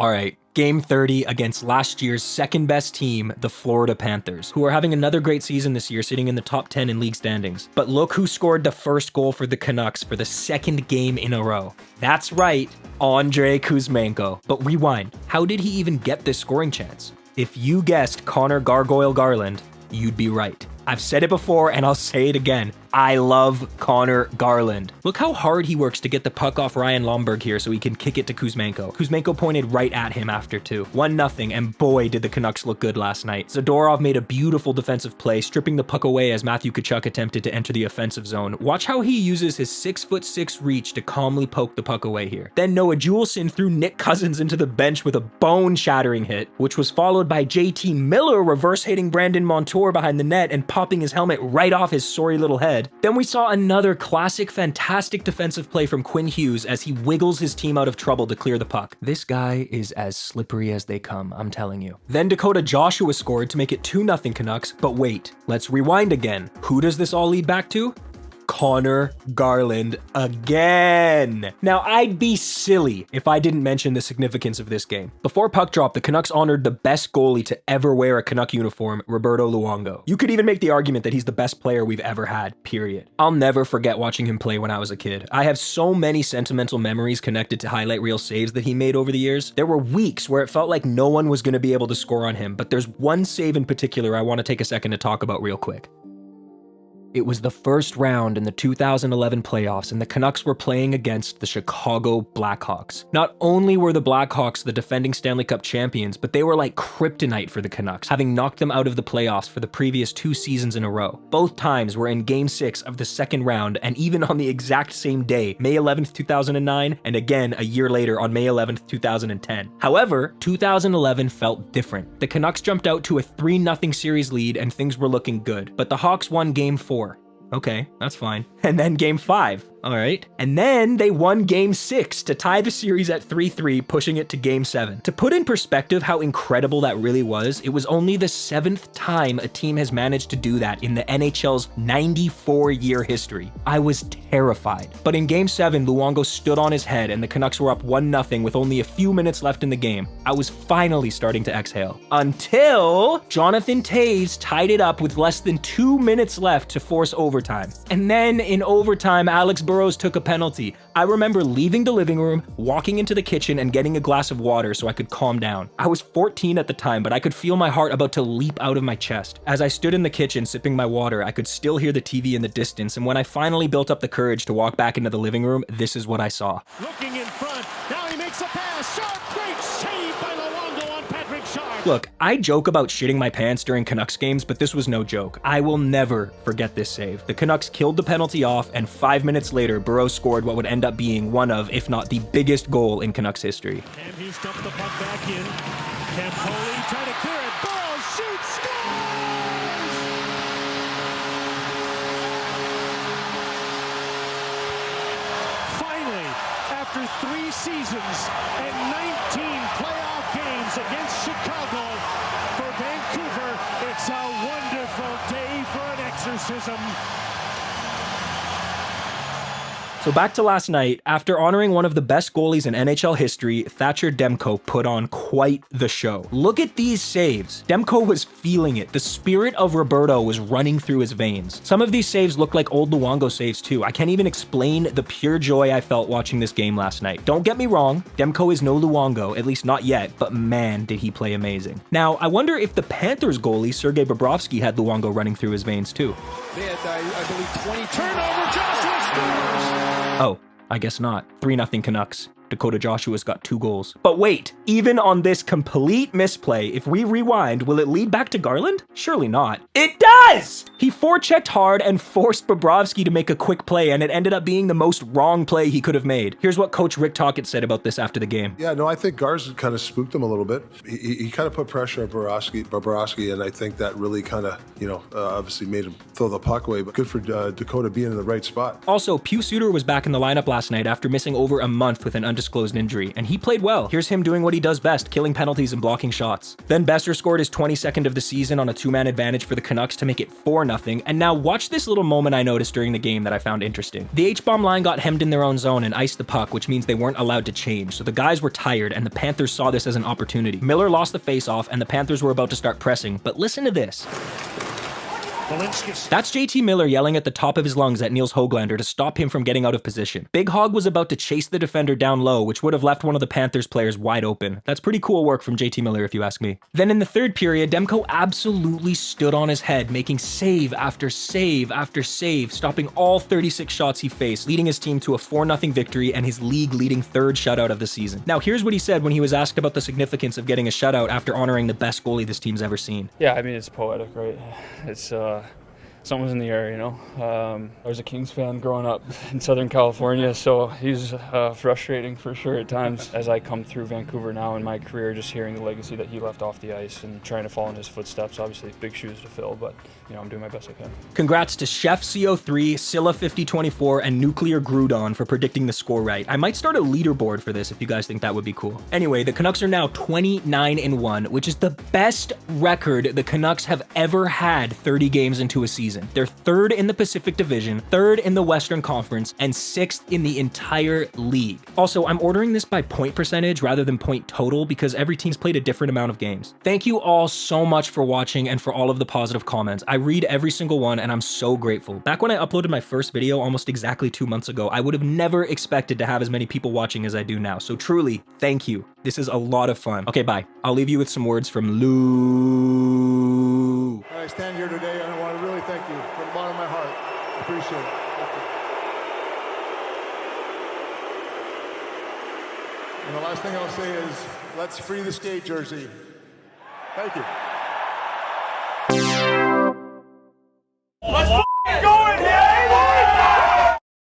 All right, Game 30 against last year's second best team, the Florida Panthers, who are having another great season this year, sitting in the top 10 in league standings. But look who scored the first goal for the Canucks for the second game in a row. That's right, Andrei Kuzmenko. But rewind, how did he even get this scoring chance? If you guessed Connor Gargoyle Garland, you'd be right. I've said it before and I'll say it again. I love Connor Garland. Look how hard he works to get the puck off Ryan Lomberg here so he can kick it to Kuzmenko. Kuzmenko pointed right at him after 2. 1-0, and boy did the Canucks look good last night. Zadorov made a beautiful defensive play, stripping the puck away as Matthew Tkachuk attempted to enter the offensive zone. Watch how he uses his 6'6" reach to calmly poke the puck away here. Then Noah Juleson threw Nick Cousins into the bench with a bone-shattering hit, which was followed by JT Miller reverse-hitting Brandon Montour behind the net and popping his helmet right off his sorry little head. Then we saw another classic, fantastic defensive play from Quinn Hughes as he wiggles his team out of trouble to clear the puck. This guy is as slippery as they come, I'm telling you. Then Dakota Joshua scored to make it 2-0 Canucks, but wait, let's rewind again. Who does this all lead back to? Connor Garland again. Now, I'd be silly if I didn't mention the significance of this game. Before puck drop, the Canucks honored the best goalie to ever wear a Canuck uniform, Roberto Luongo. You could even make the argument that he's the best player we've ever had, period. I'll never forget watching him play when I was a kid. I have so many sentimental memories connected to highlight reel saves that he made over the years. There were weeks where it felt like no one was going to be able to score on him, but there's one save in particular I want to take a second to talk about real quick. It was the first round in the 2011 playoffs, and the Canucks were playing against the Chicago Blackhawks. Not only were the Blackhawks the defending Stanley Cup champions, but they were like kryptonite for the Canucks, having knocked them out of the playoffs for the previous 2 seasons in a row. Both times were in Game 6 of the second round, and even on the exact same day, May 11th, 2009, and again a year later on May 11th, 2010. However, 2011 felt different. The Canucks jumped out to a 3-0 series lead, and things were looking good, but the Hawks won Game 4. Okay, that's fine. And then Game 5. All right. And then they won Game 6 to tie the series at 3-3, pushing it to Game 7. To put in perspective how incredible that really was, it was only the 7th time a team has managed to do that in the NHL's 94-year history. I was terrified. But in Game 7, Luongo stood on his head and the Canucks were up 1-0 with only a few minutes left in the game. I was finally starting to exhale. Until Jonathan Toews tied it up with less than 2 minutes left to force overtime. And then in overtime, Alex Burrows took a penalty. I remember leaving the living room, walking into the kitchen, and getting a glass of water so I could calm down. I was 14 at the time, but I could feel my heart about to leap out of my chest. As I stood in the kitchen sipping my water, I could still hear the TV in the distance, and when I finally built up the courage to walk back into the living room, this is what I saw. Looking in front, now he makes a pass, Sharp, great save by Luongo on Patrick Sharp. Look, I joke about shitting my pants during Canucks games, but this was no joke. I will never forget this save. The Canucks killed the penalty off, and 5 minutes later, Burrows scored what would end up being one of, if not the biggest goal in Canucks history. And he's dumped the puck back in. Campoli trying to clear it. Burrows shoots, scores! Finally, after 3 seasons and 19 playoff games against Chicago, for Vancouver, it's a wonderful day for an exorcism. So back to last night, after honoring one of the best goalies in NHL history, Thatcher Demko put on quite the show. Look at these saves. Demko was feeling it. The spirit of Roberto was running through his veins. Some of these saves look like old Luongo saves too. I can't even explain the pure joy I felt watching this game last night. Don't get me wrong, Demko is no Luongo, at least not yet, but man, did he play amazing. Now, I wonder if the Panthers goalie, Sergei Bobrovsky, had Luongo running through his veins too. They had, I believe, 20 turnover. Joshua scores! Oh, I guess not. 3-0 Canucks. Dakota Joshua's got 2 goals. But wait, even on this complete misplay, if we rewind, will it lead back to Garland? Surely not. It does! He forechecked hard and forced Bobrovsky to make a quick play, and it ended up being the most wrong play he could have made. Here's what Coach Rick Tocchet said about this after the game. Yeah, no, I think Garz kind of spooked him a little bit. He kind of put pressure on Bobrovsky, and I think that really kind of, obviously made him throw the puck away, but good for Dakota being in the right spot. Also, Pius Suter was back in the lineup last night after missing over a month with an undisclosed undisclosed injury, and he played well. Here's him doing what he does best, killing penalties and blocking shots. Then Boeser scored his 22nd of the season on a 2-man advantage for the Canucks to make it 4-0, and now watch this little moment I noticed during the game that I found interesting. The H-bomb line got hemmed in their own zone and iced the puck, which means they weren't allowed to change, so the guys were tired, and the Panthers saw this as an opportunity. Miller lost the face-off, and the Panthers were about to start pressing, but listen to this. That's JT Miller yelling at the top of his lungs at Niels Höglander to stop him from getting out of position. Big Hog was about to chase the defender down low, which would have left one of the Panthers players wide open. That's pretty cool work from JT Miller if you ask me. Then in the third period, Demko absolutely stood on his head, making save after save after save, stopping all 36 shots he faced, leading his team to a 4-0 victory and his league-leading 3rd shutout of the season. Now here's what he said when he was asked about the significance of getting a shutout after honoring the best goalie this team's ever seen. Yeah, I mean, it's poetic, right? It's something was in the air, you know. I was a Kings fan growing up in Southern California, so he's frustrating for sure at times as I come through Vancouver now in my career, just hearing the legacy that he left off the ice and trying to follow in his footsteps. Obviously, big shoes to fill, but you know, I'm doing my best I can. Congrats to Chef CO3, Scylla5024, and Nuclear Grudon for predicting the score right. I might start a leaderboard for this if you guys think that would be cool. Anyway, the Canucks are now 29-1, which is the best record the Canucks have ever had 30 games into a season. They're 3rd in the Pacific Division, 3rd in the Western Conference, and 6th in the entire league. Also, I'm ordering this by point percentage rather than point total because every team's played a different amount of games. Thank you all so much for watching and for all of the positive comments. I read every single one and I'm so grateful. Back when I uploaded my first video almost exactly 2 months ago, I would have never expected to have as many people watching as I do now. So truly, thank you. This is a lot of fun. Okay, bye. I'll leave you with some words from Lou. I stand here today and I want to really thank you from the bottom of my heart. I appreciate it. And the last thing I'll say is, let's free the skate jersey. Thank you.